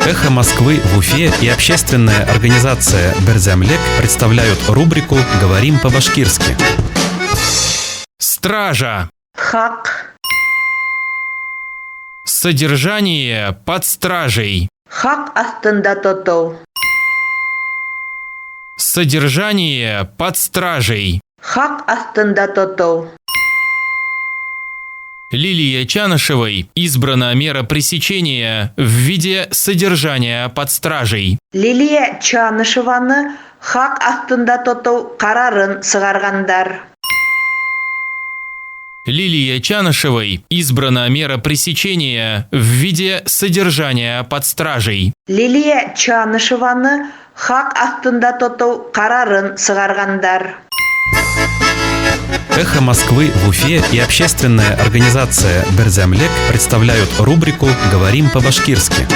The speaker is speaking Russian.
«Эхо Москвы» в Уфе и общественная организация «Берзямлек» представляют рубрику «Говорим по-башкирски». Стража. Хак. Содержание под стражей. Хак астында тоту. Содержание под стражей. Хак астында тоту. Лилии Чанышевой избрана мера пресечения в виде содержания под стражей. Лилия Чанышеваны хак астында тоту карарын сыгаргандар. Лилии Чанышевой избрана мера пресечения в виде содержания под стражей. Лилия Чанышеваны хак астында тоту карарын сыгаргандар. «Эхо Москвы» в Уфе и общественная организация «Берзямлек» представляют рубрику «Говорим по-башкирски».